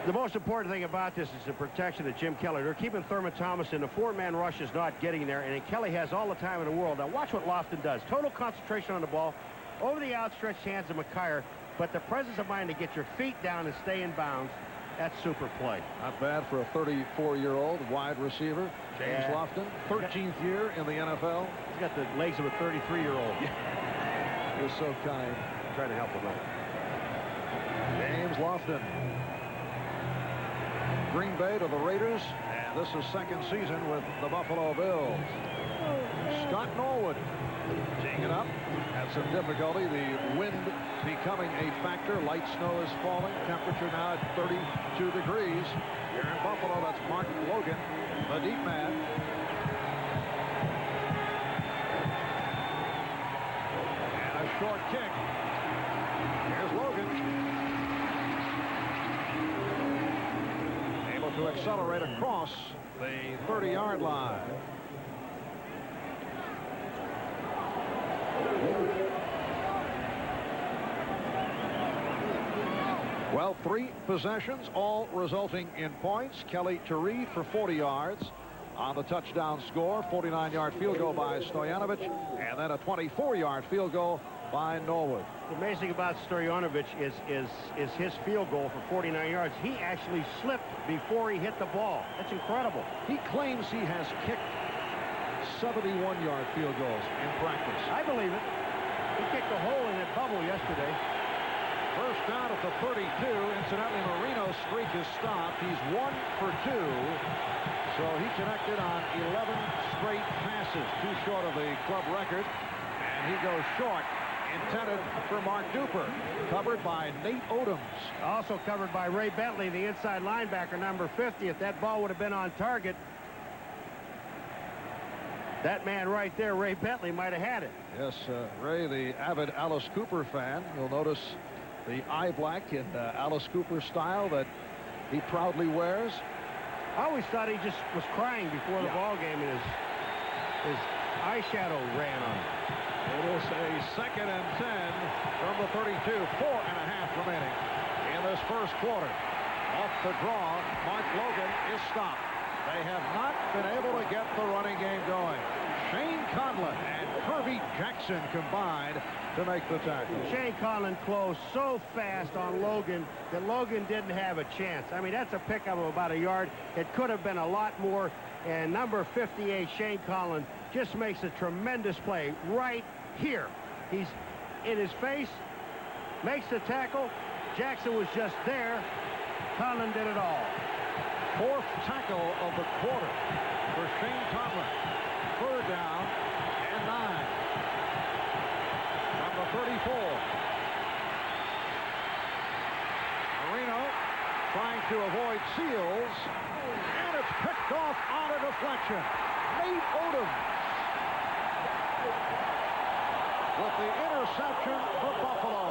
The most important thing about this is the protection of Jim Kelly. They're keeping Thurman Thomas in. The four-man rush is not getting there, and Kelly has all the time in the world. Now watch what Lofton does. Total concentration on the ball, over the outstretched hands of McKyer, but the presence of mind to get your feet down and stay in bounds. That's super play. Not bad for a 34-year-old wide receiver. James Lofton, 13th year in the NFL. He's got the legs of a 33-year-old. Yeah. You're so kind. Trying to help him out. James Lofton. Green Bay to the Raiders, and this is second season with the Buffalo Bills. Scott Norwood teeing it up. Had some difficulty. The wind becoming a factor. Light snow is falling. Temperature now at 32 degrees. Here in Buffalo, that's Mark Logan, the deep man. And a short kick. Here's Logan. Able to accelerate across the 30-yard line. Well, 3 possessions, all resulting in points. Kelly to Reed for 40 yards on the touchdown score. 49-yard field goal by Stoyanovich, and then a 24-yard field goal by Norwood. The amazing about Stoyanovich is his field goal for 49 yards. He actually slipped before he hit the ball. That's incredible. He claims he has kicked 71-yard field goals in practice. I believe it. He kicked a hole in that bubble yesterday. First down at the 32. Incidentally, Marino's streak is stopped. He's 1 for 2. So he connected on 11 straight passes, 2 short of the club record. And he goes short. Intended for Mark Duper. Covered by Nate Odoms. Also covered by Ray Bentley, the inside linebacker, number 50. If that ball would have been on target, that man right there, Ray Bentley, might have had it. Yes, Ray, the avid Alice Cooper fan. You'll notice the eye black in Alice Cooper style that he proudly wears. I always thought he just was crying before the ball game and his eyeshadow ran on him. It is a 2nd and 10 from the 32. 4.5 remaining in this first quarter. Off the draw, Mark Logan is stopped. They have not been able to get the running game going. Shane Conlon and Kirby Jackson combined to make the tackle. Shane Conlon closed so fast on Logan that Logan didn't have a chance. I mean, that's a pickup of about a yard. It could have been a lot more. And number 58, Shane Conlon, just makes a tremendous play right here. He's in his face, makes the tackle. Jackson was just there. Conlon did it all. 4th tackle of the quarter for Shane Conlon. 3rd down and 9. From the 34. Marino trying to avoid Seals. And it's picked off on a deflection. Nate Odoms with the interception for Buffalo.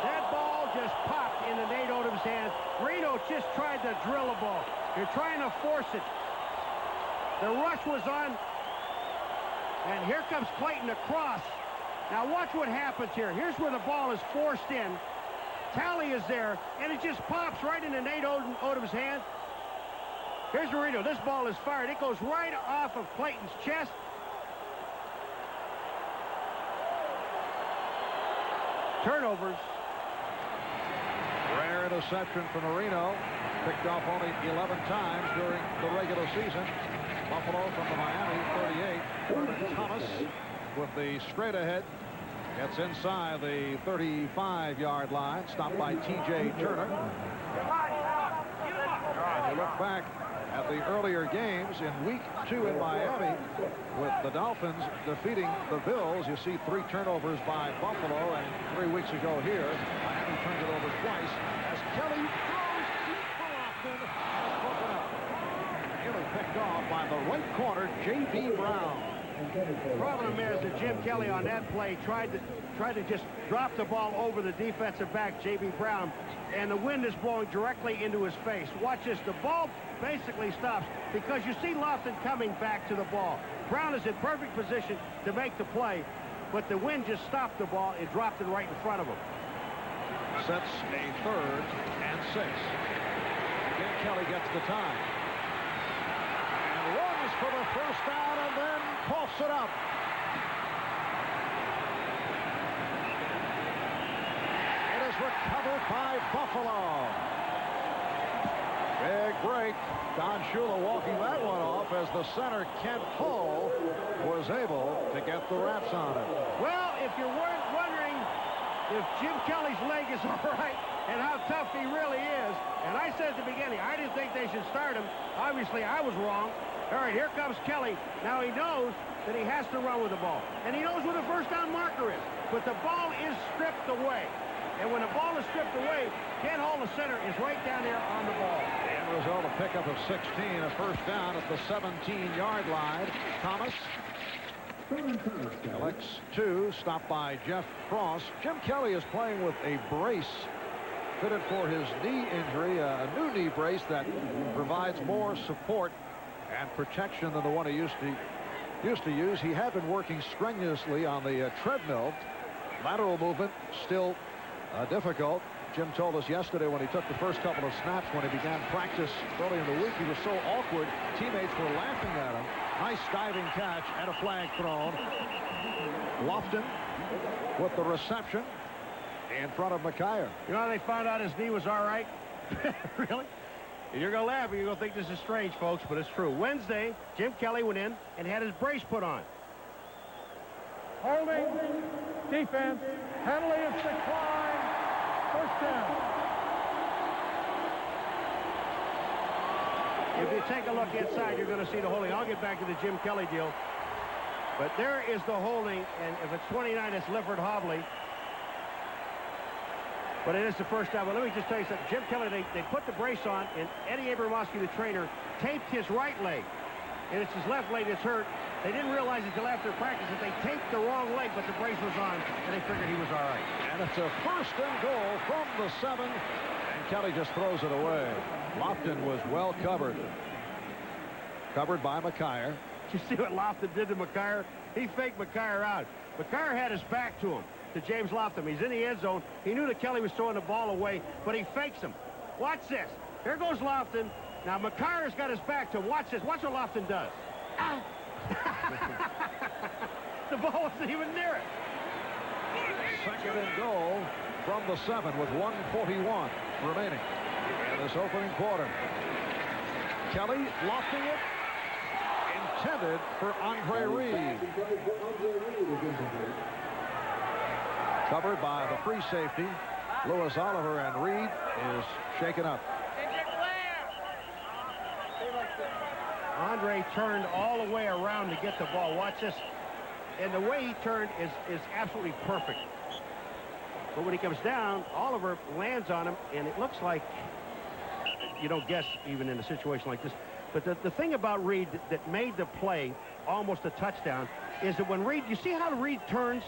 That ball just popped into Nate Odoms' hands. Marino just tried to drill a ball. You're trying to force it. The rush was on. And here comes Clayton across. Now watch what happens here. Here's where the ball is forced in. Talley is there, and it just pops right into Nate Odoms' hand. Here's Marino. This ball is fired. It goes right off of Clayton's chest. Turnovers. Rare interception for Marino. Picked off only 11 times during the regular season. Buffalo from the Miami 38. Thurman Thomas with the straight ahead. Gets inside the 35-yard line. Stopped by T.J. Turner. And you look back at the earlier games in week 2 in Miami with the Dolphins defeating the Bills. You see 3 turnovers by Buffalo, and 3 weeks ago here, Miami turned it over twice as Kelly throws deep for Lofton. Broken up. Nearly picked off by the right corner, J.B. Brown. The problem is that Jim Kelly on that play tried to just drop the ball over the defensive back, J.B. Brown, and the wind is blowing directly into his face. Watch this. The ball basically stops because you see Lofton coming back to the ball. Brown is in perfect position to make the play, but the wind just stopped the ball. It dropped it right in front of him. Sets a 3rd and 6. Jim Kelly gets the time. And runs for the first down and then coughs it up. It is recovered by Buffalo. Big break. Don Shula walking that one off as the center, Kent Hull, was able to get the wraps on it. Well, if you weren't wondering if Jim Kelly's leg is all right and how tough he really is, and I said at the beginning, I didn't think they should start him. Obviously, I was wrong. All right, here comes Kelly. Now he knows that he has to run with the ball, and he knows where the first down marker is, but the ball is stripped away. And when the ball is stripped away, Kent Hull, the center, is right down there on the ball. The end result, a pickup of 16, a first down at the 17-yard line. Thomas collects 2, stopped by Jeff Cross. Jim Kelly is playing with a brace fitted for his knee injury, a new knee brace that provides more support and protection than the one he used to use. He had been working strenuously on the treadmill. Lateral movement still difficult. Jim told us yesterday when he took the first couple of snaps when he began practice early in the week, he was so awkward, teammates were laughing at him. Nice diving catch and a flag thrown. Lofton with the reception in front of McKyer. You know how they found out his knee was all right? Really? You're going to laugh and you're going to think this is strange, folks, but it's true. Wednesday, Jim Kelly went in and had his brace put on. Holding, defense, penalty is declined, first down. If you take a look inside, you're going to see the holding. I'll get back to the Jim Kelly deal. But there is the holding, and if it's 29, it's Lifford Hobley. But it is the first down. But let me just tell you something. Jim Kelly, they put the brace on, and Eddie Abramowski, the trainer, taped his right leg. And it's his left leg that's hurt. They didn't realize until after practice that they taped the wrong leg, but the brace was on, and they figured he was all right. And it's a 1st and goal from the 7, and Kelly just throws it away. Lofton was well covered. Covered by McKyer. You see what Lofton did to McKyer? He faked McKyer out. McKyer had his back to him, to James Lofton. He's in the end zone. He knew that Kelly was throwing the ball away, but he fakes him. Watch this. Here goes Lofton. Now, McKyer's got his back to him. Watch this. Watch what Lofton does. The ball wasn't even near it. 2nd and goal from the 7 with 1:41 remaining in this opening quarter. Kelly lofting it. Intended for Andre Reed. Covered by the free safety, Lewis Oliver, and Reed is shaken up. Andre turned all the way around to get the ball. Watch this. And the way he turned is absolutely perfect. But when he comes down, Oliver lands on him, and it looks like you don't guess even in a situation like this. But the thing about Reed that made the play almost a touchdown is that when Reed, you see how Reed turns?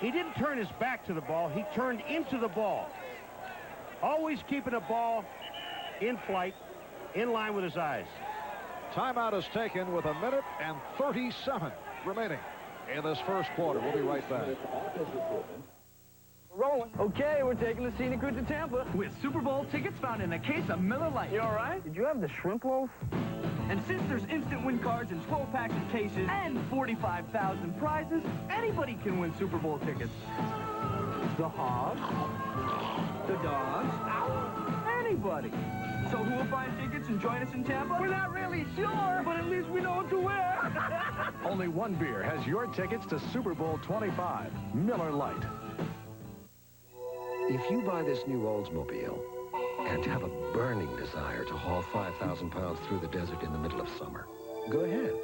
He didn't turn his back to the ball. He turned into the ball. Always keeping the ball in flight, in line with his eyes. Timeout is taken with 1:37 remaining in this first quarter. We'll be right back. Rolling. Okay, we're taking the scenic route to Tampa. With Super Bowl tickets found in a case of Miller Lite. You all right? Did you have the shrimp loaf? And since there's instant win cards in 12 packs of cases and 45,000 prizes, anybody can win Super Bowl tickets. The Hogs, the Dogs, anybody. So who will buy tickets and join us in Tampa? We're not really sure, but at least we know what to wear. Only one beer has your tickets to Super Bowl 25, Miller Lite. If you buy this new Oldsmobile and have a burning desire to haul 5,000 pounds through the desert in the middle of summer, go ahead.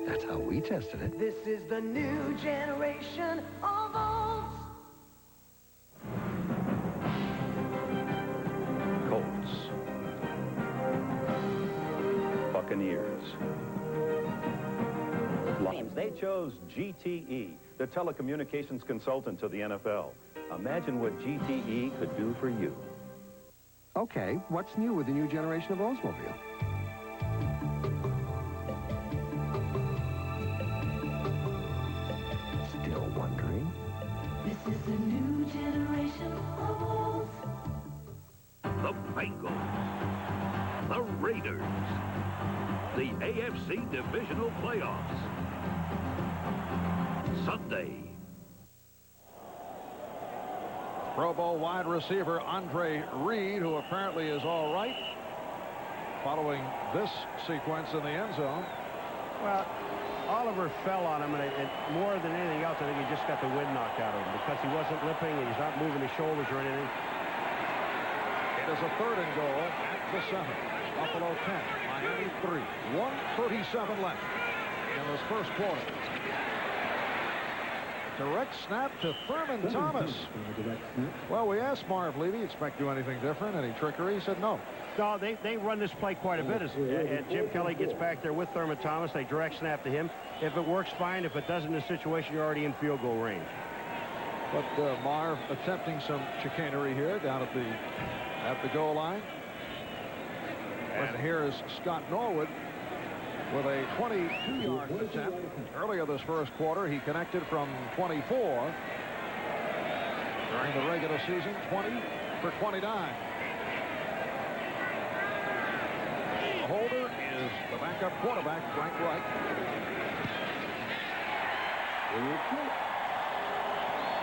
That's how we tested it. This is the new generation of Olds. Colts. Buccaneers. Lions. They chose GTE, the telecommunications consultant to the NFL. Imagine what GTE could do for you. Okay, what's new with the new generation of Oldsmobile? Still wondering. Harry. This is a new generation of Bulls. The Bengals, the Raiders, the AFC Divisional Playoffs. Sunday. Pro Bowl wide receiver Andre Reed, who apparently is all right following this sequence in the end zone. Well, Oliver fell on him, and more than anything else, I think he just got the wind knocked out of him because he wasn't limping and he's not moving his shoulders or anything. It is a 3rd and goal at the 7. Buffalo 10, Miami 3. 1:37 left in this first quarter. Direct snap to Thurman Thomas. Well, we asked Marv Levy, expect to do anything different, any trickery? He said no. No, they run this play quite a bit. And Jim Kelly gets back there with Thurman Thomas. They direct snap to him. If it works, fine. If it doesn't in the situation, you're already in field goal range. But Marv attempting some chicanery here down at the goal line. And here is Scott Norwood with a 22-yard attempt. Earlier this first quarter, he connected from 24. During the regular season, 20 for 29. The holder is the backup quarterback, Frank Reich.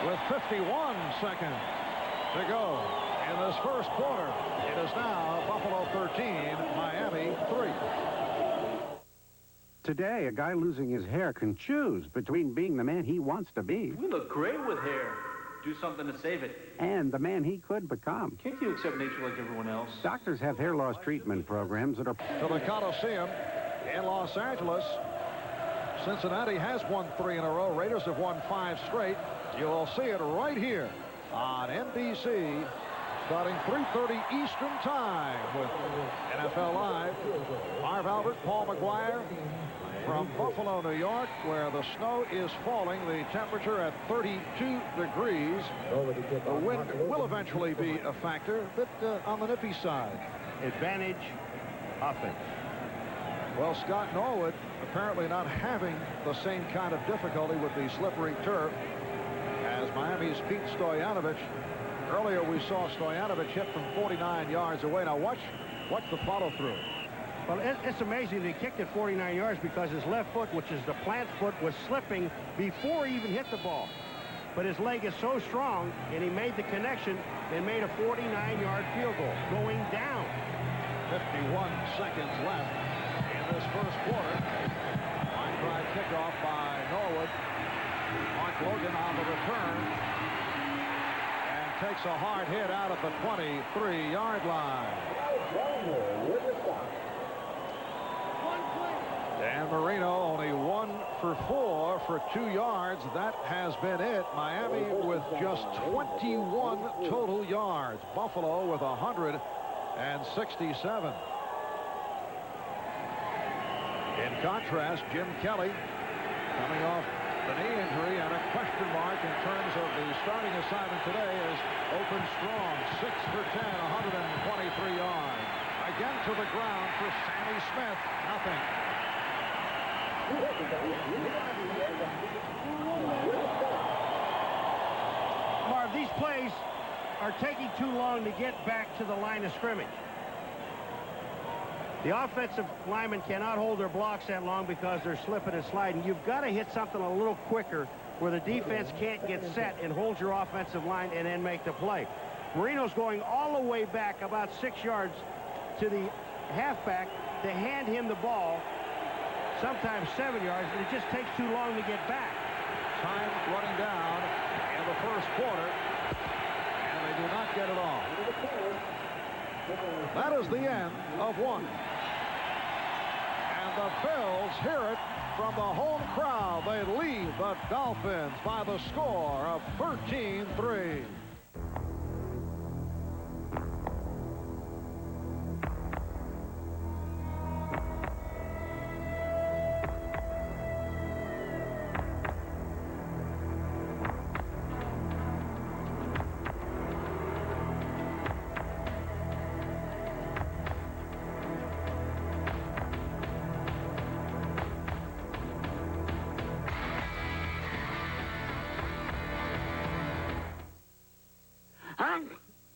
With 51 seconds to go in this first quarter, it is now Buffalo 13, Miami 3. Today, a guy losing his hair can choose between being the man he wants to be We look great with hair. Do something to save it. and the man he could become. Can't you accept nature like everyone else? Doctors have hair loss treatment programs that are... To the Coliseum in Los Angeles. Cincinnati has won 3 in a row. Raiders have won 5 straight. You'll see it right here on NBC starting 3:30 Eastern Time with NFL Live. Marv Albert, Paul McGuire from Buffalo, New York, where the snow is falling. The temperature at 32 degrees. The wind will eventually be a factor, but on the nippy side. Advantage, offense. Well, Scott Norwood apparently not having the same kind of difficulty with the slippery turf as Miami's Pete Stoyanovich. Earlier we saw Stoyanovich hit from 49 yards away. Now watch the follow-through. Well, it's amazing that he kicked it 49 yards because his left foot, which is the plant foot, was slipping before he even hit the ball. But his leg is so strong, and he made the connection and made a 49-yard field goal going down. 51 seconds left in this first quarter. Line drive kickoff by Norwood. Mark Logan on the return and takes a hard hit out at the 23-yard line. Dan Marino only 1 for 4 for 2 yards. That has been it. Miami with just 21 total yards. Buffalo with 167. In contrast, Jim Kelly coming off the knee injury and a question mark in terms of the starting assignment today is open strong. 6 for 10, 123 yards. Again to the ground for Sammy Smith. Nothing. Marv, these plays are taking too long to get back to the line of scrimmage. The offensive linemen cannot hold their blocks that long because they're slipping and sliding. You've got to hit something a little quicker where the defense can't get set and hold your offensive line and then make the play. Marino's going all the way back about 6 yards to the halfback to hand him the ball, sometimes 7 yards, but it just takes too long to get back. Time running down in the first quarter, and they do not get it off. That is the end of one. And the Bills hear it from the home crowd. They lead the Dolphins by the score of 13-3.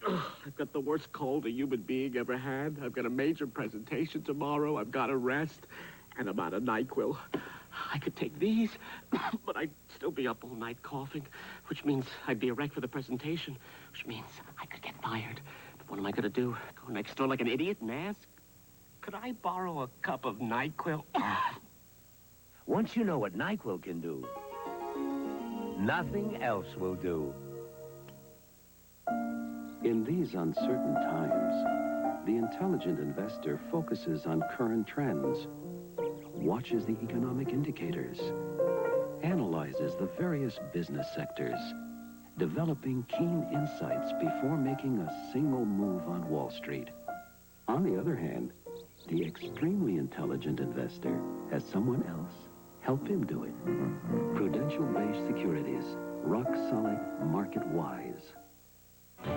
I've got the worst cold a human being ever had. I've got a major presentation tomorrow. I've got to rest. And I'm out of NyQuil. I could take these, but I'd still be up all night coughing, which means I'd be a wreck for the presentation, which means I could get fired. But what am I going to do? Go next door like an idiot and ask? Could I borrow a cup of NyQuil? Once you know what NyQuil can do, nothing else will do. In these uncertain times, the intelligent investor focuses on current trends, watches the economic indicators, analyzes the various business sectors, developing keen insights before making a single move on Wall Street. On the other hand, the extremely intelligent investor has someone else help him do it. Prudential-based securities, rock solid, market wise. She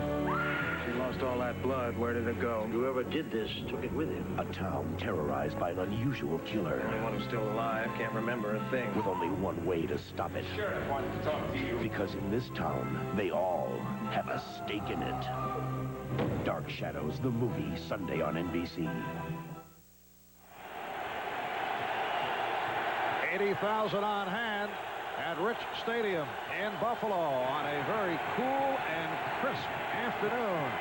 lost all that blood. Where did it go? Whoever did this took it with him. A town terrorized by an unusual killer. The only one who's still alive. Can't remember a thing. With only one way to stop it. Sure, I wanted to talk to you. Because in this town, they all have a stake in it. Dark Shadows, the movie, Sunday on NBC. 80,000 on hand at Rich Stadium in Buffalo on a very cool and crisp afternoon.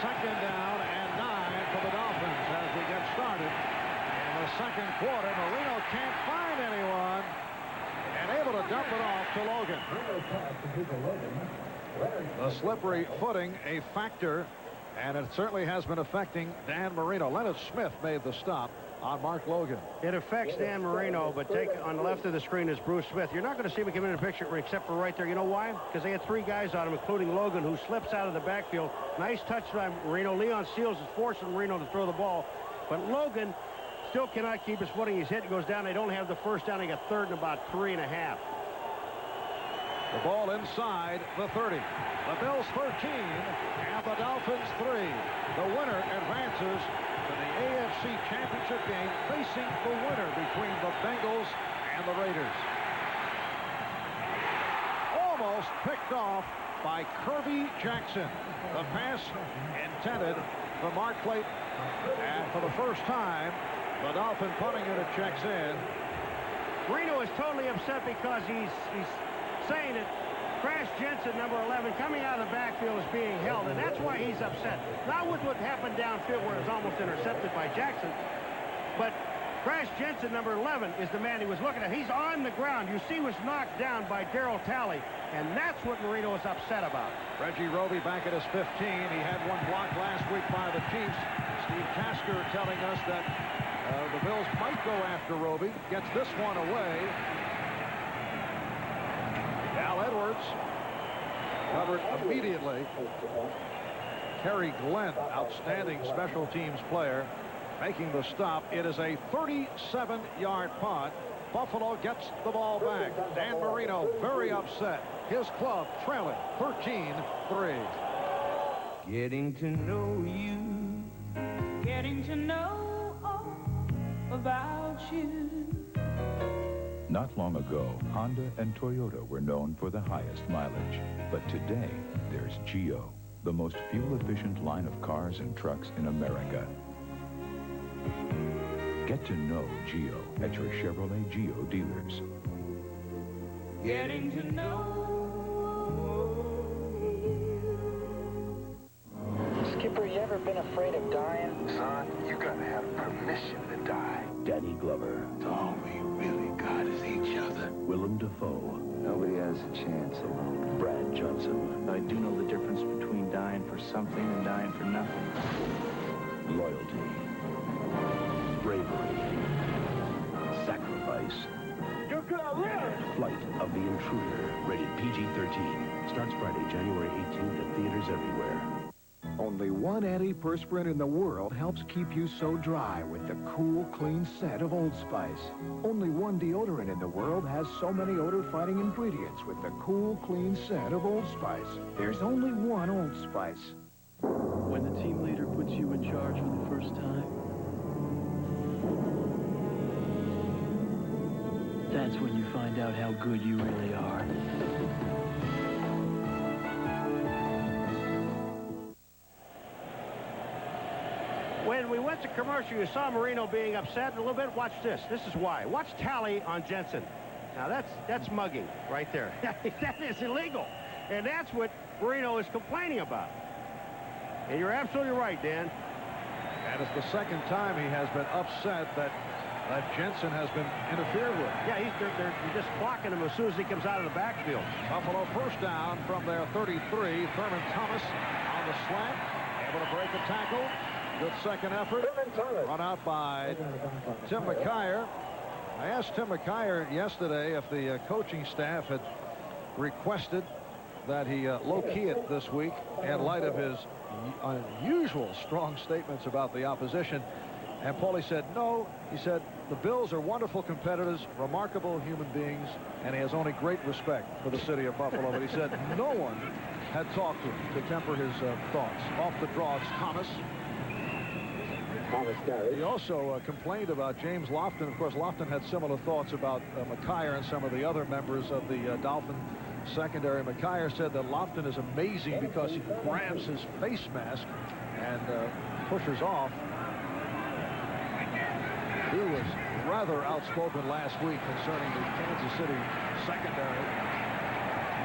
Second down and 9 for the Dolphins as we get started. In the second quarter, Marino can't find anyone and able to dump it off to Logan. The slippery footing a factor, and it certainly has been affecting Dan Marino. Leonard Smith made the stop on Mark Logan. It affects Dan Marino, but take on the left of the screen is Bruce Smith. You're not going to see him come in the picture except for right there. You know why? Because they had 3 guys on him, including Logan, who slips out of the backfield. Nice touch by Marino. Leon Seals is forcing Marino to throw the ball, but Logan still cannot keep his footing. He's hit and goes down. They don't have the first down. They got third and about 3.5. The ball inside the 30. The Bills 13 and the Dolphins 3. The winner advances to the AFC Championship game, facing the winner between the Bengals and the Raiders. Almost picked off by Kirby Jackson. The pass intended for Mark Clayton. And for the first time, the Dolphin punting unit checks in. Marino is totally upset because he's saying that Crash Jensen, number 11, coming out of the backfield is being held, and that's why he's upset. Not with what happened downfield where it was almost intercepted by Jackson, but Crash Jensen, number 11, is the man he was looking at. He's on the ground. You see he was knocked down by Darryl Talley, and that's what Marino is upset about. Reggie Roby back at his 15. He had one block last week by the Chiefs. Steve Tasker telling us that the Bills might go after Roby. Gets this one away. Al Edwards covered immediately. Kerry Glenn, outstanding special teams player, making the stop. It is a 37-yard punt. Buffalo gets the ball back. Dan Marino very upset. His club trailing 13-3. Getting to know you, getting to know all about you. Not long ago, Honda and Toyota were known for the highest mileage. But today, there's Geo, the most fuel-efficient line of cars and trucks in America. Get to know Geo at your Chevrolet Geo dealers. Getting to know you. Skipper, you ever been afraid of dying? Son, you gotta have permission to die. Danny Glover. All we really got is each other. Willem Dafoe. Nobody has a chance alone. Brad Johnson. I do know the difference between dying for something and dying for nothing. Loyalty. Bravery. Sacrifice. You're gonna live! Flight of the Intruder. Rated PG-13. Starts Friday, January 18th at theaters everywhere. Only one antiperspirant in the world helps keep you so dry with the cool, clean scent of Old Spice. Only one deodorant in the world has so many odor-fighting ingredients with the cool, clean scent of Old Spice. There's only one Old Spice. When the team leader puts you in charge for the first time, that's when you find out how good you really are. when we went to commercial, you saw Marino being upset a little bit. Watch this. This is why. Watch tally on Jensen. Now, that's mugging right there. That is illegal. And that's what Marino is complaining about. And you're absolutely right, Dan. And it's the second time he has been upset that Jensen has been interfered with. Yeah, they're just blocking him as soon as he comes out of the backfield. Buffalo first down from their 33. Thurman Thomas on the slant, able to break a tackle. Good second effort. Run out by Tim McKyer. I asked Tim McKyer yesterday if the coaching staff had requested that he low-key it this week in light of his unusual strong statements about the opposition. And Paulie said no. He said the Bills are wonderful competitors, remarkable human beings, and he has only great respect for the city of Buffalo. But he said no one had talked to him to temper his thoughts. Off the draw, it's Thomas. He also complained about James Lofton. Of course, Lofton had similar thoughts about McKyer and some of the other members of the Dolphin secondary. McKyer said that Lofton is amazing because he grabs his face mask and pushes off. He was rather outspoken last week concerning the Kansas City secondary.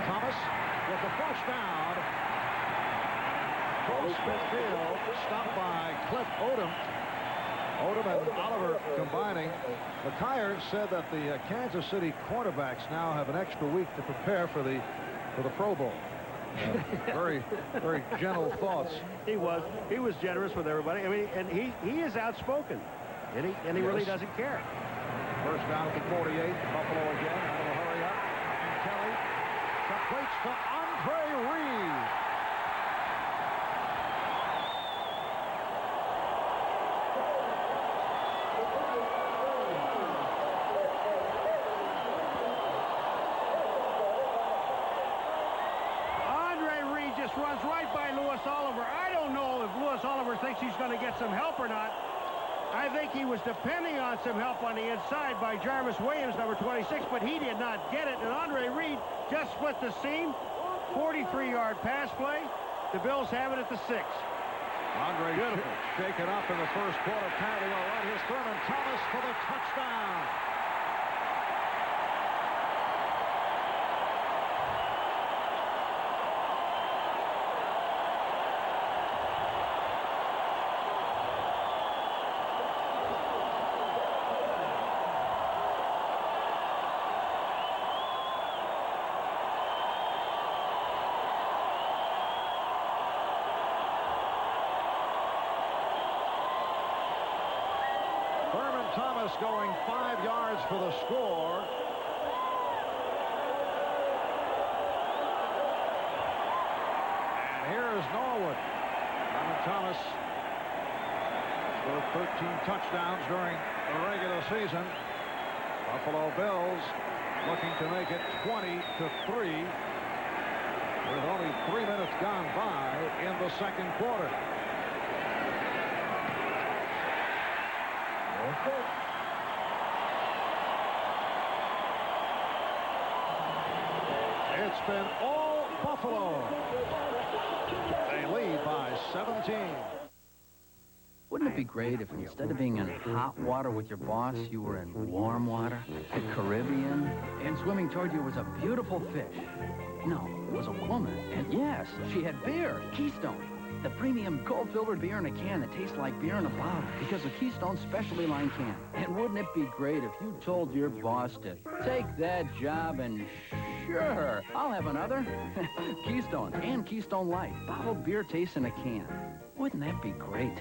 Thomas with the first down. Close midfield, stopped by Cliff Odom. Odom and Oliver combining. McKyer said that the Kansas City cornerbacks now have an extra week to prepare for the Pro Bowl. Very gentle thoughts. He was generous with everybody. I mean, and he is outspoken. And he really doesn't care. First down at the 48. Buffalo again. Out of a hurry up. Kelly completes to Andre Reed. Andre Reed just runs right by Louis Oliver. I don't know if Louis Oliver thinks he's going to get some help or not. I think he was depending on some help on the inside by Jarvis Williams, number 26, but he did not get it. And Andre Reed just split the seam. 43-yard pass play. The Bills have it at the 6. Andre shaken up in the first quarter. Patio right. Here's Thurman Thomas for the touchdown. Thomas going 5 yards for the score. And here is Norwood. Thomas scored 13 touchdowns during the regular season. Buffalo Bills looking to make it 20-3 with only 3 minutes gone by in the second quarter. It's been all Buffalo. They lead by 17. Wouldn't it be great if instead of being in hot water with your boss, you were in warm water, the Caribbean, and swimming toward you was a beautiful fish? No, it was a woman. And yes, she had beer, Keystone. The premium cold-filtered beer in a can that tastes like beer in a bottle because of Keystone's specialty line can. And wouldn't it be great if you told your boss to take that job and sure, I'll have another. Keystone and Keystone Light. Bottled beer tastes in a can. Wouldn't that be great?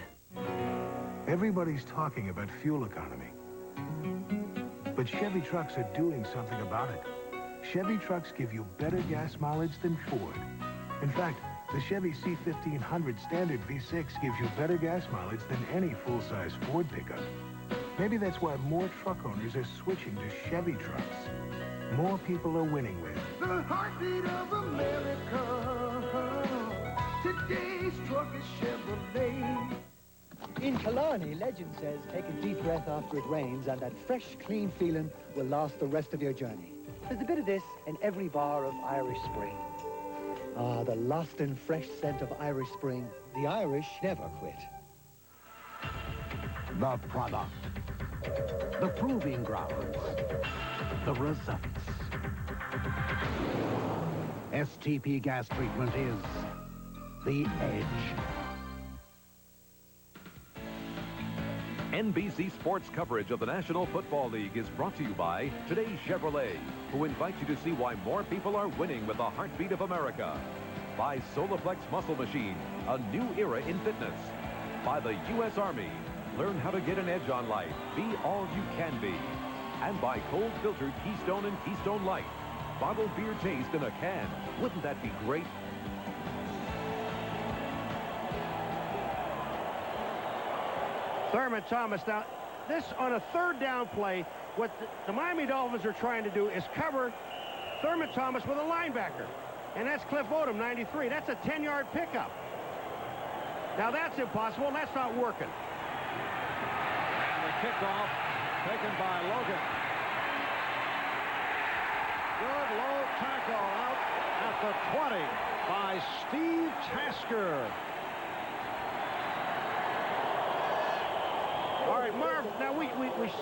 Everybody's talking about fuel economy. But Chevy trucks are doing something about it. Chevy trucks give you better gas mileage than Ford. In fact, the Chevy C1500 Standard V6 gives you better gas mileage than any full-size Ford pickup. Maybe that's why more truck owners are switching to Chevy trucks. More people are winning with The heartbeat of America. Today's truck is Chevrolet. In Killarney, legend says, take a deep breath after it rains, and that fresh, clean feeling will last the rest of your journey. There's a bit of this in every bar of Irish Spring. Ah, the lost and fresh scent of Irish Spring. The Irish never quit. The product. The proving grounds. The results. STP gas treatment is the edge. NBC Sports coverage of the National Football League is brought to you by Today's Chevrolet, who invite you to see why more people are winning with the heartbeat of America. By Solaflex Muscle Machine, a new era in fitness. By the U.S. Army, learn how to get an edge on life. Be all you can be. And by cold filtered Keystone and Keystone Light. Bottled beer taste in a can. Wouldn't that be great? Thurman Thomas. Now, this on a third down play, what the Miami Dolphins are trying to do is cover Thurman Thomas with a linebacker. And that's Cliff Odom, 93. That's a 10-yard pickup. Now, that's impossible. That's not working. And the kickoff taken by Logan. Good low tackle out at the 20 by Steve Tasker. All right, Marv, now we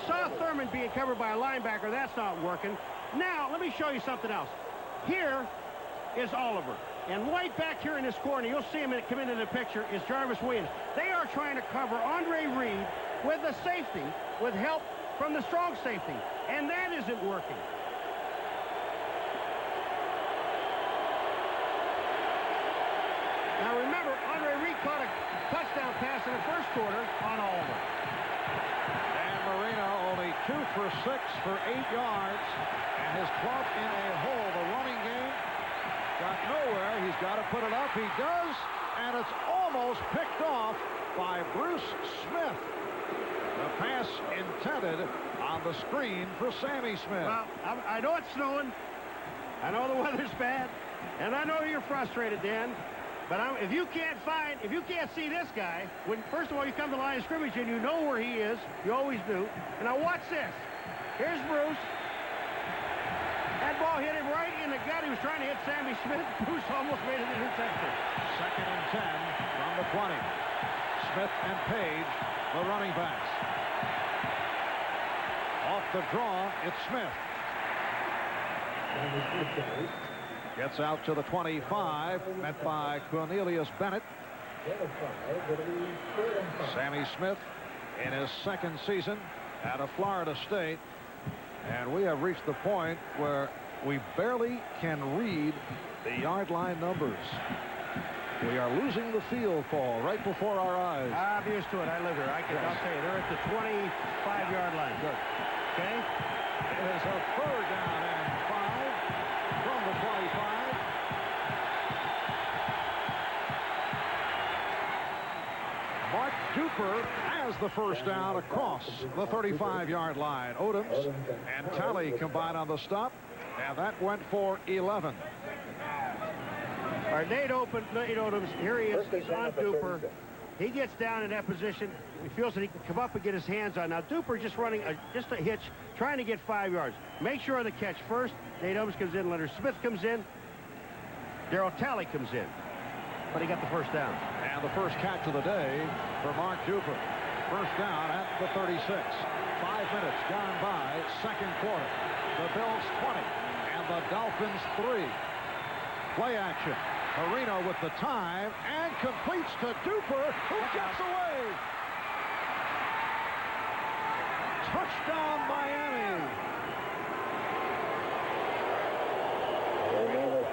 saw Thurman being covered by a linebacker. That's not working. Now, let me show you something else. Here is Oliver. And right back here in this corner, you'll see him come into the picture, is Jarvis Williams. They are trying to cover Andre Reed with a safety, with help from the strong safety. And that isn't working. Now, remember, Andre Reed caught a touchdown pass in the first quarter on Oliver. Dan Marino only 2 for 6 for 8 yards. And his club in a hole. The running game got nowhere. He's got to put it up. He does. And it's almost picked off by Bruce Smith. The pass intended on the screen for Sammy Smith. Well, I know it's snowing. I know the weather's bad. And I know you're frustrated, Dan. But if you can't see this guy, first of all, you come to the line of scrimmage and you know where he is. You always do. And now watch this. Here's Bruce. That ball hit him right in the gut. He was trying to hit Sammy Smith. Bruce almost made an interception. 2nd and 10 from the 20. Smith and Page, the running backs. Off the draw, it's Smith. Gets out to the 25, met by Cornelius Bennett. Sammy Smith in his 2nd season out of Florida State. And we have reached the point where we barely can read the yard line numbers. We are losing the field call right before our eyes. I'm used to it. I live here. I'll tell you, they're at the 25-yard line. Good. Okay? It is a 3rd down and 5 from the 25. Mark Duper has the first down across the 35-yard line. Odoms and Talley combined on the stop, and that went for 11. All right, Nate Odoms, here he is. He's on Duper. He gets down in that position. He feels that he can come up and get his hands on. Now, Duper just running just a hitch, trying to get 5 yards. Make sure of the catch first. Nate Odoms comes in. Leonard Smith comes in. Darryl Talley comes in. But he got the first down. And the first catch of the day for Mark Duper. First down at the 36. 5 minutes gone by, 2nd quarter. The Bills 20 and the Dolphins 3. Play action. Marino with the time and completes to Duper, who gets away. Touchdown, Miami.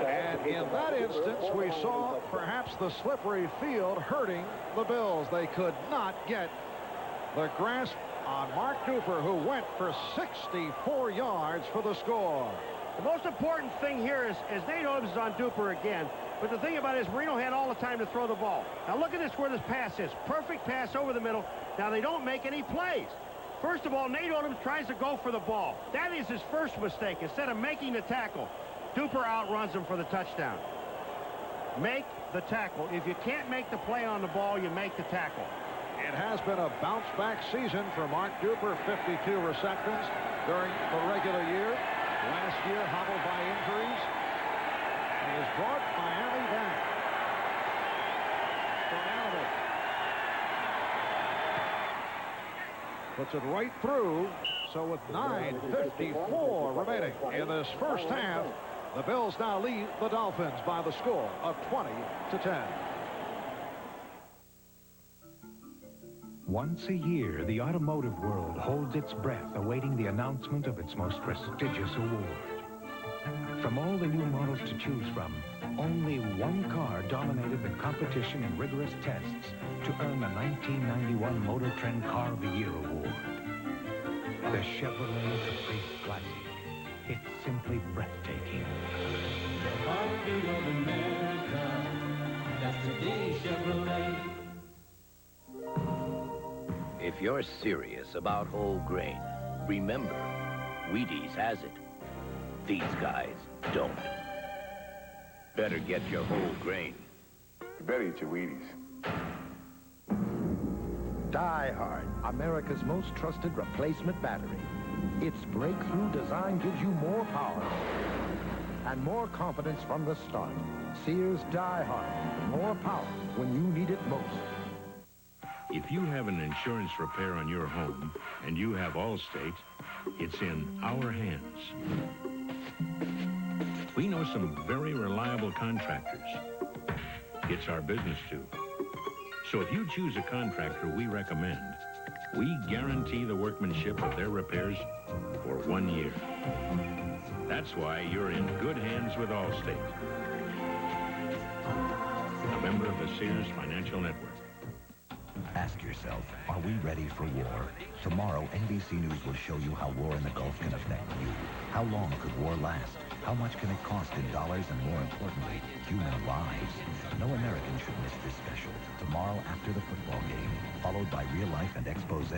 And in that instance, we saw perhaps the slippery field hurting the Bills. They could not get the grasp on Mark Duper, who went for 64 yards for the score. The most important thing here is Nate Odoms is on Duper again. But the thing about it is Marino had all the time to throw the ball. Now look at this where this pass is. Perfect pass over the middle. Now they don't make any plays. First of all, Nate Odoms tries to go for the ball. That is his first mistake. Instead of making the tackle, Duper outruns him for the touchdown. Make the tackle. If you can't make the play on the ball, you make the tackle. It has been a bounce-back season for Mark Duper. 52 receptions during the regular year. Last year, hobbled by injuries. And he has brought Miami back. Stoyanovich. Puts it right through. So with 9:54 remaining in this first half, the Bills now lead the Dolphins by the score of 20-10. Once a year, the automotive world holds its breath awaiting the announcement of its most prestigious award. From all the new models to choose from, only one car dominated the competition in rigorous tests to earn the 1991 Motor Trend Car of the Year award. The Chevrolet Caprice Classic. It's simply breathtaking. The heartbeat of America, that's today's Chevrolet. If you're serious about whole grain, remember, Wheaties has it. These guys don't. Better get your whole grain. You better eat your Wheaties. Die Hard, America's most trusted replacement battery. Its breakthrough design gives you more power and more confidence from the start. Sears Die Hard, more power when you need it most. If you have an insurance repair on your home and you have Allstate, it's in our hands. We know some very reliable contractors. It's our business too. So if you choose a contractor we recommend, we guarantee the workmanship of their repairs for 1 year. That's why you're in good hands with Allstate. A member of the Sears Financial Network. Ask yourself, are we ready for war? Tomorrow, NBC News will show you how war in the Gulf can affect you. How long could war last? How much can it cost in dollars and, more importantly, human lives? No American should miss this special. Tomorrow after the football game, followed by Real Life and Expose,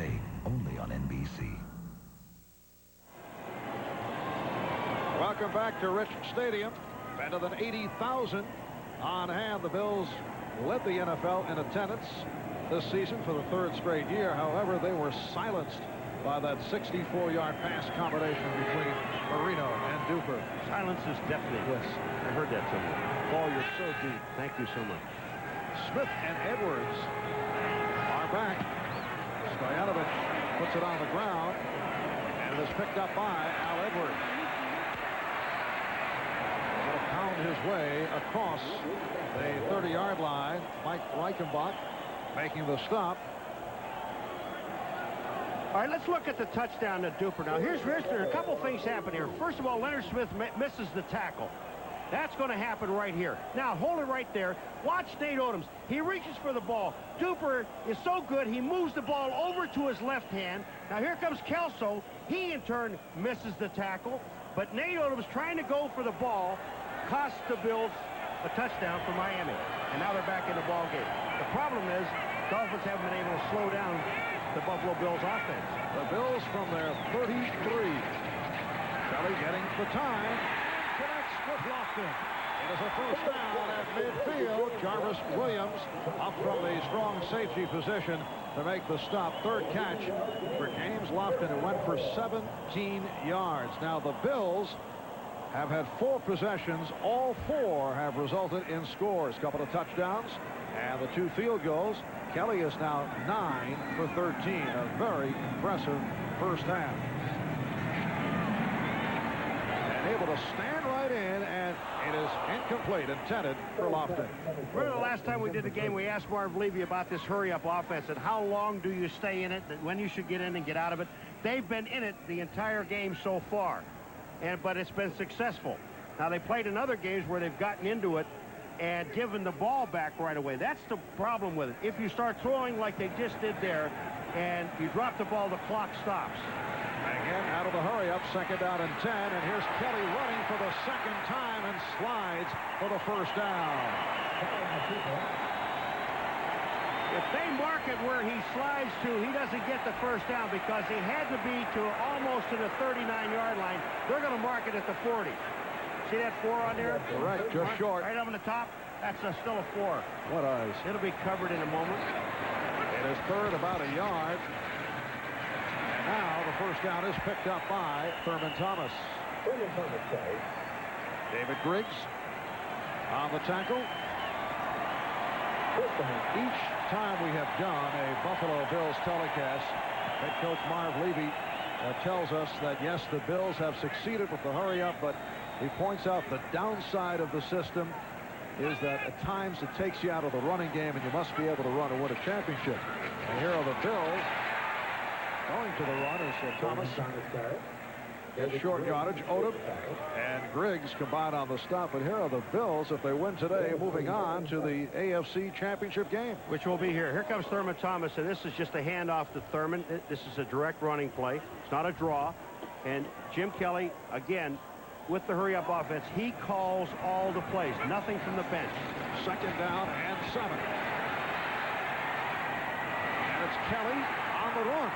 only on NBC. Welcome back to Rich Stadium. Better than 80,000 on hand. The Bills led the NFL in attendance this season for the third straight year. However, they were silenced by that 64-yard pass combination between Marino and Duper. Silence is deafening. Yes. I heard that somewhere. Paul, you're so deep. Thank you so much. Smith and Edwards are back. Stoyanovich puts it on the ground, and it is picked up by Al Edwards. Will pound his way across the 30-yard line. Mike Reichenbach making the stop. All right, let's look at the touchdown to Duper. Now, here's a couple things happen here. First of all, Leonard Smith misses the tackle. That's going to happen right here. Now, hold it right there. Watch Nate Odoms. He reaches for the ball. Duper is so good, he moves the ball over to his left hand. Now, here comes Kelso. He, in turn, misses the tackle. But Nate Odoms trying to go for the ball cost the Bills a touchdown for Miami. And now they're back in the ball game. The problem is, Dolphins haven't been able to slow down the Buffalo Bills offense. The Bills from their 33. Kelly getting the time. Connects with Lofton. It is a first down at midfield. Jarvis Williams up from the strong safety position to make the stop. Third catch for James Lofton, who went for 17 yards. Now the Bills have had 4 possessions. All 4 have resulted in scores. A couple of touchdowns and the 2 field goals. Kelly is now 9 for 13. A very impressive first half. And able to stand right in, and it is incomplete, intended for Lofton. Remember the last time we did the game, we asked Marv Levy about this hurry-up offense and how long do you stay in it, when you should get in and get out of it. They've been in it the entire game so far, but it's been successful. Now, they played in other games where they've gotten into it and given the ball back right away. That's the problem with it. If you start throwing like they just did there and you drop the ball, the clock stops. Again, out of the hurry-up, second down and 10, and here's Kelly running for the second time and slides for the first down. If they mark it where he slides to, he doesn't get the first down because he had to be to almost to the 39-yard line. They're going to mark it at the 40. See that 4 on there? Correct, just short. Right up on the top. That's still a 4. What eyes? It'll be covered in a moment. It is third, about a yard. And now the first down is picked up by Thurman Thomas. David Griggs on the tackle. Each time we have done a Buffalo Bills telecast, head coach Marv Levy tells us that, yes, the Bills have succeeded with the hurry-up, but he points out the downside of the system is that at times it takes you out of the running game, and you must be able to run to win a championship. And here are the Bills going to the run as Thomas gets short yardage. Odom and Griggs combine on the stop. But here are the Bills, if they win today, moving on to the AFC Championship game. Which will be here. Here comes Thurman Thomas, and this is just a handoff to Thurman. This is a direct running play. It's not a draw. And Jim Kelly, again, with the hurry-up offense, he calls all the plays. Nothing from the bench. Second down and 7. And it's Kelly on the run.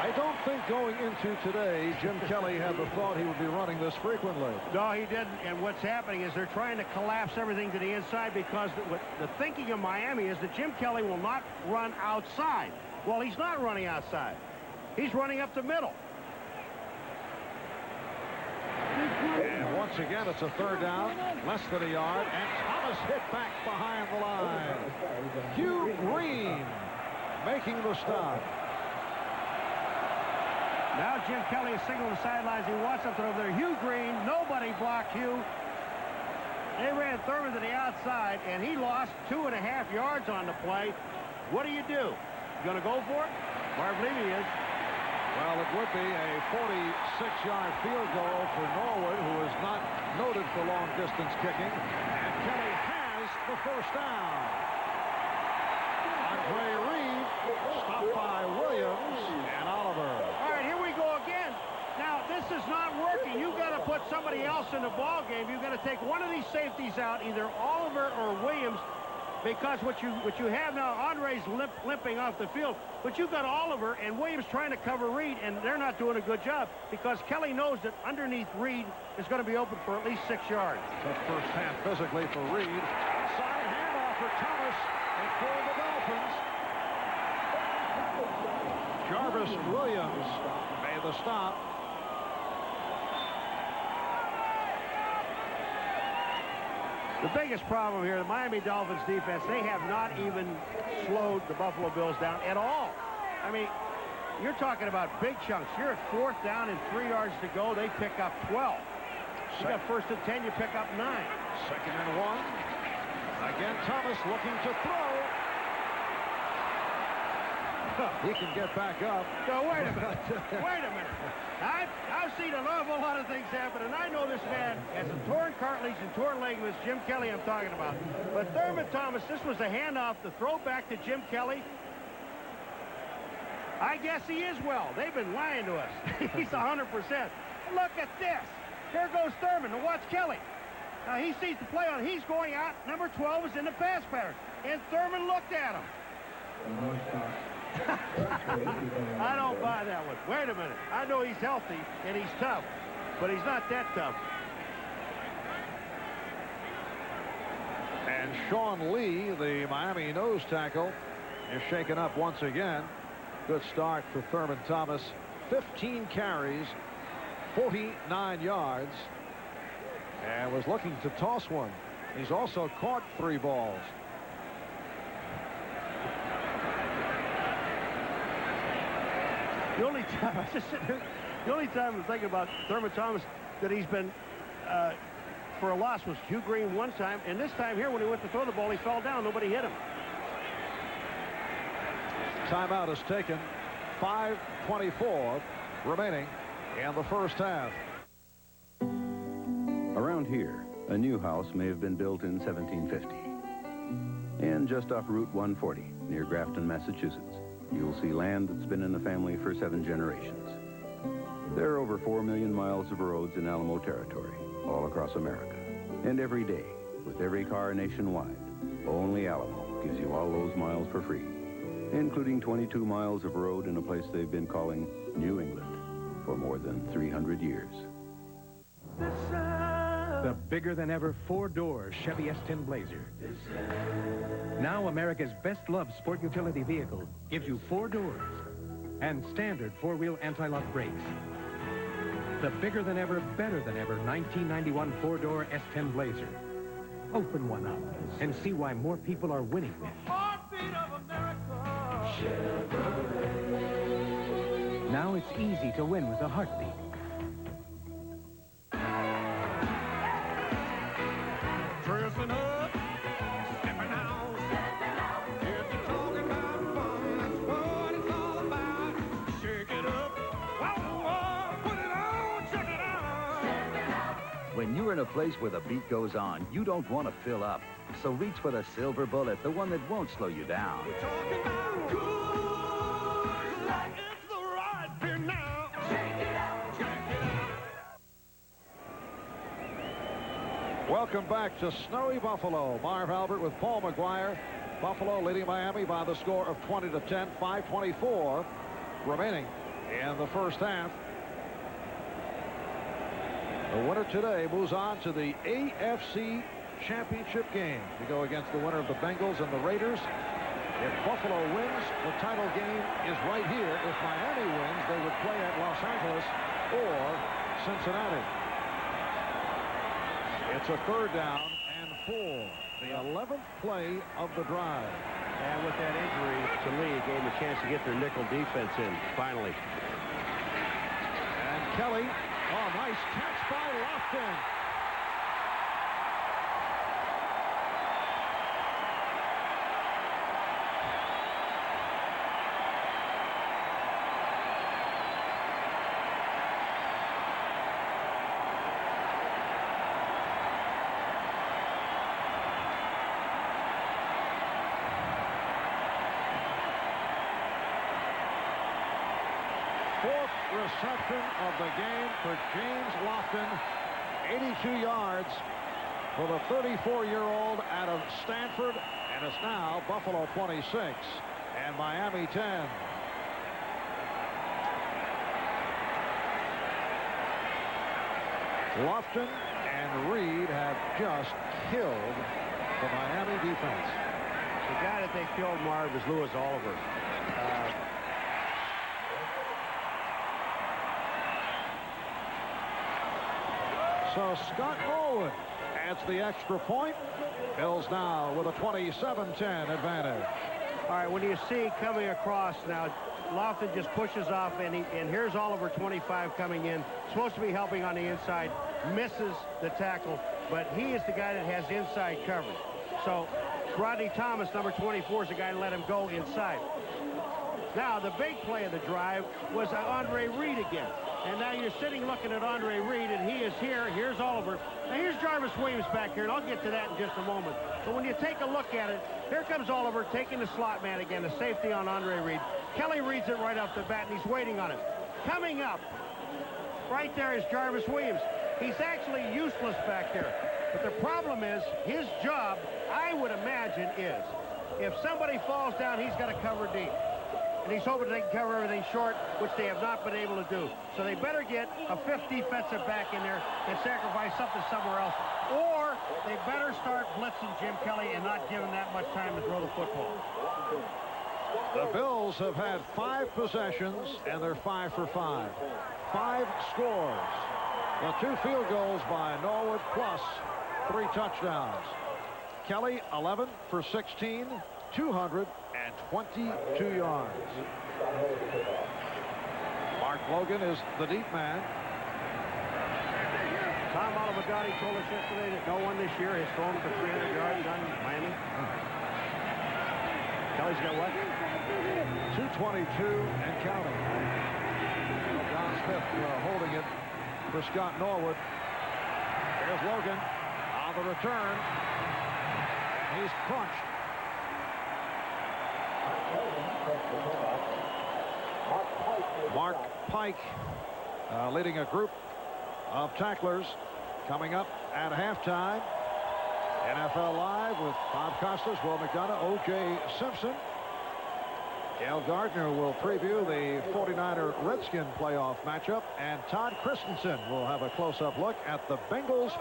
I don't think going into today, Jim Kelly had the thought he would be running this frequently. No, he didn't. And what's happening is they're trying to collapse everything to the inside because the thinking of Miami is that Jim Kelly will not run outside. Well, he's not running outside. He's running up the middle. And once again, it's a third down, less than a yard, and Thomas hit back behind the line. Hugh Green making the stop. Now Jim Kelly is signaling the sidelines. He wants something over there. Hugh Green, nobody blocked Hugh. They ran Thurman to the outside, and he lost 2.5 yards on the play. What do? You going to go for it? Marv Levy is. Well, it would be a 46-yard field goal for Norwood, who is not noted for long-distance kicking. And Kelly has the first down. Andre Reed stopped by Williams and Oliver. All right, here we go again. Now, this is not working. You've got to put somebody else in the ball game. You've got to take one of these safeties out, either Oliver or Williams, because what you have now, Andre's limping off the field, but you've got Oliver and Williams trying to cover Reed, and they're not doing a good job because Kelly knows that underneath Reed is going to be open for at least 6 yards. Tough first half physically for Reed. Outside handoff for Thomas and for the Dolphins. Jarvis Williams made the stop. The biggest problem here, the Miami Dolphins defense, they have not even slowed the Buffalo Bills down at all. I mean, you're talking about big chunks. You're at 4th down and 3 yards to go. They pick up 12. You got 1st and 10, you pick up 9. 2nd and 1. Again, Thomas looking to throw. He can get back up. So wait a minute. Wait a minute. I've seen an awful lot of things happen, and I know this man has a torn cartilage and torn leg. With Jim Kelly I'm talking about. But Thurman Thomas, this was a handoff to throw back to Jim Kelly. I guess he is well. They've been lying to us. He's 100%. Look at this. Here goes Thurman. Now watch Kelly. Now he sees the play on. He's going out. Number 12 is in the pass pattern. And Thurman looked at him. I don't buy that one. Wait a minute. I know he's healthy and he's tough, but he's not that tough. And Sean Lee, the Miami nose tackle, is shaken up once again. Good start for Thurman Thomas. 15 carries, 49 yards, and was looking to toss one. He's also caught 3 balls. The only time I'm thinking about Thurman Thomas that he's been for a loss was Hugh Green one time, and this time here when he went to throw the ball, he fell down. Nobody hit him. Timeout is taken. 5:24 remaining in the first half. Around here, a new house may have been built in 1750. And just off Route 140 near Grafton, Massachusetts, you'll see land that's been in the family for 7 generations. There are over 4 million miles of roads in Alamo territory, all across America. And every day, with every car nationwide, only Alamo gives you all those miles for free, including 22 miles of road in a place they've been calling New England for more than 300 years. The bigger-than-ever 4-door Chevy S10 Blazer. Now America's best-loved sport utility vehicle gives you 4 doors and standard 4-wheel anti-lock brakes. The bigger-than-ever, better-than-ever 1991 4-door S10 Blazer. Open one up and see why more people are winning with. Now it's easy to win with a heartbeat. Dressing up, stepping out. If you're talking about fun, that's what it's all about. Shake it up, whoa, put it on, check it out. When you're in a place where the beat goes on, you don't want to fill up. So reach for the silver bullet, the one that won't slow you down. We're talking about good, like it's the right thing now. Check it out, check it out. Welcome back to snowy Buffalo. Marv Albert with Paul McGuire. Buffalo leading Miami by the score of 20-10, 5:24 remaining in the first half. The winner today moves on to the AFC Championship game to go against the winner of the Bengals and the Raiders. If Buffalo wins, the title game is right here. If Miami wins, they would play at Los Angeles or Cincinnati. It's a 3rd down and 4. The 11th play of the drive. And with that injury to Lee, it gave them a chance to get their nickel defense in, finally. And Kelly, oh, nice catch by Lofton. Reception of the game for James Lofton. 82 yards for the 34-year-old out of Stanford. And it's now Buffalo 26 and Miami 10. Lofton and Reed have just killed the Miami defense. The guy that they killed, Marv, is Louis Oliver. So Scott Norwood adds the extra point. Bills now with a 27-10 advantage. All right, when you see coming across now, Lofton just pushes off, and here's Oliver 25 coming in. Supposed to be helping on the inside, misses the tackle, but he is the guy that has inside coverage. So Rodney Thomas, number 24, is the guy that let him go inside. Now, the big play of the drive was Andre Reed again. And now you're sitting looking at Andre Reed, and he is here. Here's Oliver. Now, here's Jarvis Williams back here, and I'll get to that in just a moment. But when you take a look at it, here comes Oliver taking the slot man again, the safety on Andre Reed. Kelly reads it right off the bat, and he's waiting on it. Coming up, right there is Jarvis Williams. He's actually useless back there. But the problem is, his job, I would imagine, is if somebody falls down, he's got to cover deep. And he's hoping they can cover everything short, which they have not been able to do. So they better get a 5th defensive back in there and sacrifice something somewhere else. Or they better start blitzing Jim Kelly and not give him that much time to throw the football. The Bills have had 5 possessions, and they're 5 for 5. 5 scores. The 2 field goals by Norwood plus 3 touchdowns. Kelly, 11 for 16, 222 yards. Mark Logan is the deep man. Tom Olivadotti told us yesterday that no one this year has thrown for 300 yards on Miami. Kelly's got what? 222 and counting. John Smith holding it for Scott Norwood. Here's Logan on the return. He's crunched. Mark Pike leading a group of tacklers coming up at halftime. NFL Live with Bob Costas, Will McDonough, O.J. Simpson. Gail Gardner will preview the 49er Redskin playoff matchup, and Todd Christensen will have a close-up look at the Bengals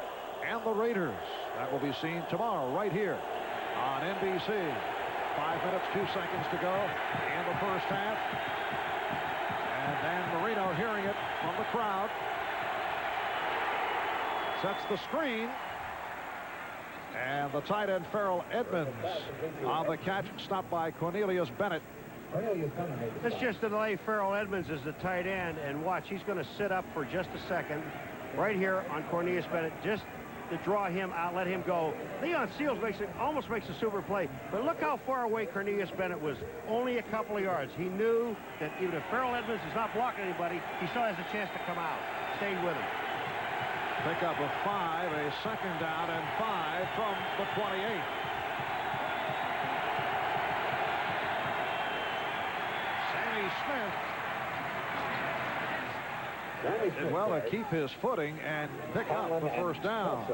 and the Raiders. That will be seen tomorrow right here on NBC. 5 minutes, 2 seconds to go in the first half. And Dan Marino hearing it from the crowd. Sets the screen. And the tight end, Farrell Edmonds, on the catch, stopped by Cornelius Bennett. Let's just delay Farrell Edmonds as the tight end, and watch, he's going to sit up for just a second right here on Cornelius Bennett, just to draw him out, let him go. Leon Seals almost makes a super play, but look how far away Cornelius Bennett was, only a couple of yards. He knew that even if Farrell Edmonds is not blocking anybody, he still has a chance to come out. Stayed with him. Pick up a 5, a second down and 5 from the 28. Sammy Smith did well to keep his footing and pick up the first down.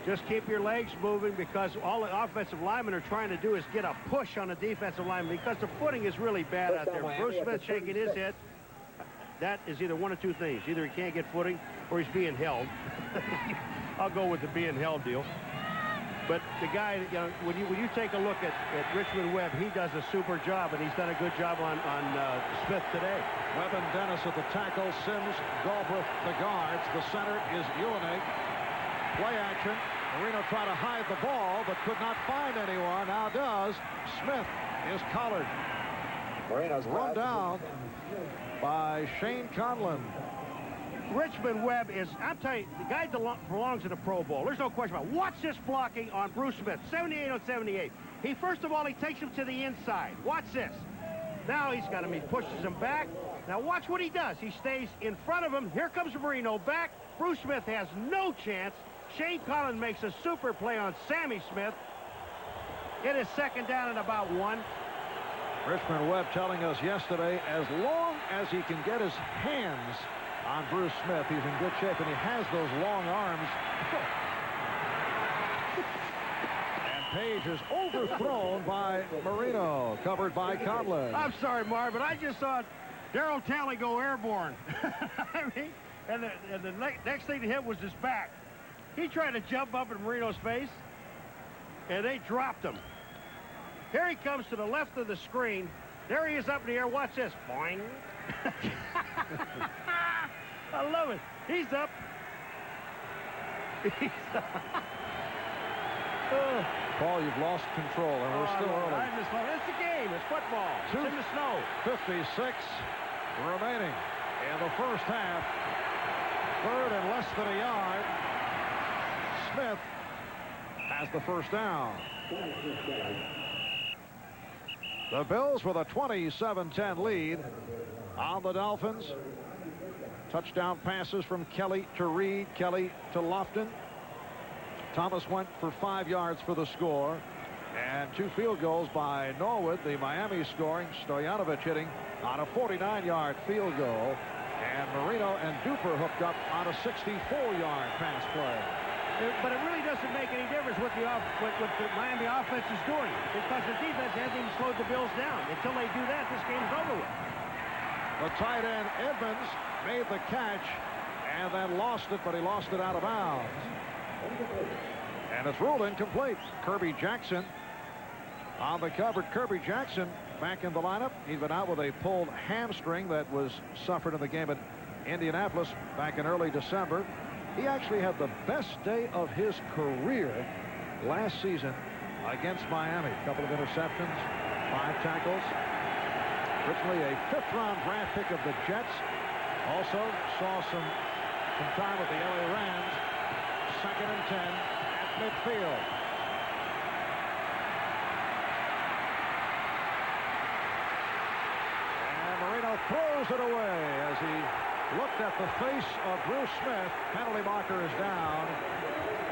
Just keep your legs moving, because all the offensive linemen are trying to do is get a push on the defensive lineman, because the footing is really bad out there. Bruce Smith shaking his head. That is either one of two things. Either he can't get footing or he's being held. I'll go with the being held deal. But the guy, you know, when you take a look at Richmond Webb, he does a super job, and he's done a good job on Smith today. Webb and Dennis at the tackle, Sims, Galbraith the guards. The center is Ulanake. Play action. Marino tried to hide the ball, but could not find anyone. Now does. Smith is collared. Marino's run down by Shane Conlon. Richmond Webb is, I'm telling you, the guy belongs in the Pro Bowl. There's no question about it. Watch this blocking on Bruce Smith, 78 on 78. First of all, he takes him to the inside. Watch this. Now he's got him, he pushes him back. Now watch what he does. He stays in front of him. Here comes Marino back. Bruce Smith has no chance. Shane Conlon makes a super play on Sammy Smith. It is second down and about 1. Richmond Webb telling us yesterday, as long as he can get his hands on Bruce Smith, he's in good shape, and he has those long arms. And Page is overthrown by Marino, covered by Conlon. I'm sorry, Marv, but I just saw Darryl Talley go airborne. I mean, and the next thing to hit was his back. He tried to jump up in Marino's face, and they dropped him. Here he comes to the left of the screen. There he is up in the air. Watch this. Boing. I love it. He's up. He's up. Paul, you've lost control, and we're still early. I just love it. It's a game. It's football. It's in the snow. 56 remaining in the first half. Third and less than a yard. Smith has the first down. The Bills with a 27-10 lead on the Dolphins. Touchdown passes from Kelly to Reed, Kelly to Lofton. Thomas went for 5 yards for the score. And 2 field goals by Norwood. The Miami scoring, Stoyanovich hitting on a 49-yard field goal. And Marino and Duper hooked up on a 64-yard pass play. But it really doesn't make any difference what the Miami offense is doing, because the defense hasn't even slowed the Bills down. Until they do that, this game's over with. The tight end, Edmonds, made the catch and then lost it, but he lost it out of bounds. And it's ruled incomplete. Kirby Jackson on the cover. Kirby Jackson back in the lineup. He'd been out with a pulled hamstring that was suffered in the game at Indianapolis back in early December. He actually had the best day of his career last season against Miami. A couple of interceptions, 5 tackles. Originally a 5th-round draft pick of the Jets. Also saw some time with the LA Rams. 2nd and 10 at midfield. And Marino throws it away as he looked at the face of Bruce Smith. Penalty marker is down.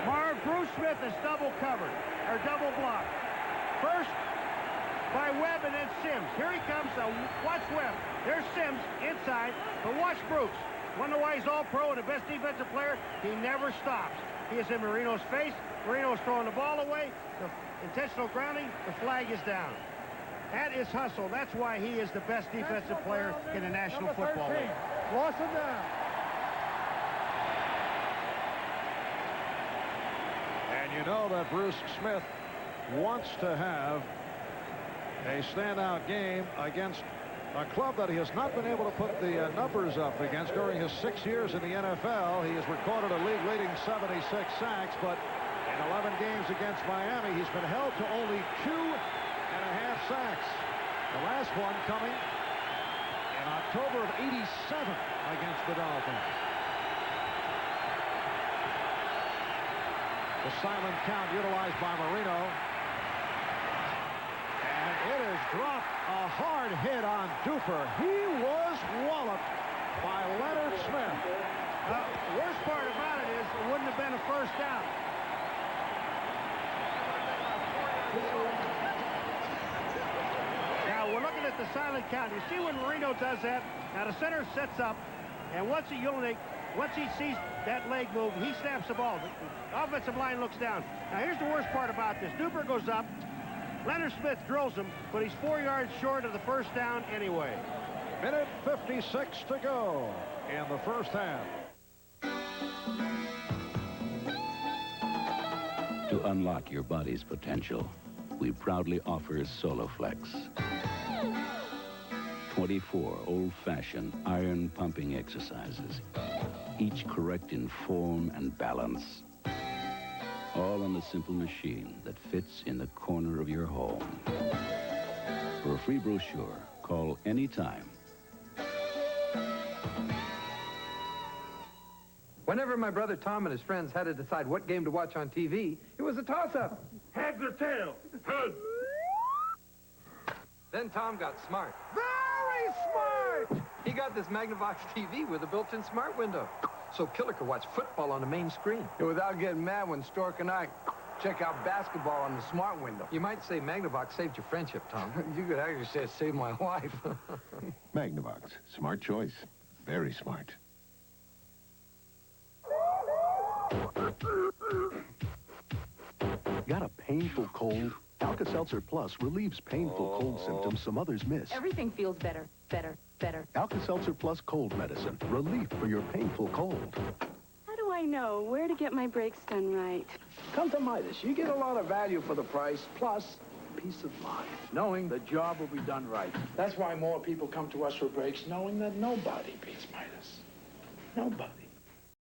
Marv, Bruce Smith is double covered, or double blocked. First by Webb and then Sims. Here he comes. Watch Webb. There's Sims inside, but watch Bruce. Wonder why he's all-pro and the best defensive player? He never stops. He is in Marino's face. Marino's throwing the ball away. The intentional grounding. The flag is down. That is hustle. That's why he is the best defensive player in the National Football League. Lost him down. And you know that Bruce Smith wants to have a standout game against a club that he has not been able to put the numbers up against during his 6 years in the NFL. He has recorded a league-leading 76 sacks, but in In 11 games against Miami, he's been held to only 2.5 sacks. The last one coming in October of '87 against the Dolphins. The silent count utilized by Marino. And it has dropped a hard hit on Duper. He was walloped by Leonard Smith. The worst part about it is it wouldn't have been a first down. Now we're looking at the silent count. You see when Marino does that? Now the center sets up, and once he sees that leg move, he snaps the ball. The offensive line looks down. Now here's the worst part about this. Duper goes up. Leonard Smith drills him, but he's 4 yards short of the first down anyway. Minute 56 to go in the first half. To unlock your body's potential, we proudly offer Soloflex. 24 old-fashioned iron-pumping exercises, each correct in form and balance. All on a simple machine that fits in the corner of your home. For a free brochure, call anytime. Whenever my brother Tom and his friends had to decide what game to watch on TV, it was a toss-up. Heads or tails? Heads. Then Tom got smart. Very smart! He got this Magnavox TV with a built-in smart window, so Killer could watch football on the main screen. Without getting mad when Stork and I check out basketball on the smart window. You might say Magnavox saved your friendship, Tom. You could actually say it saved my life. Magnavox. Smart choice. Very smart. Got a painful cold? Alka-Seltzer Plus relieves painful cold symptoms some others miss. Everything feels better, better, better. Alka-Seltzer Plus cold medicine. Relief for your painful cold. How do I know where to get my brakes done right? Come to Midas. You get a lot of value for the price, plus peace of mind, knowing the job will be done right. That's why more people come to us for brakes, knowing that nobody beats Midas. Nobody.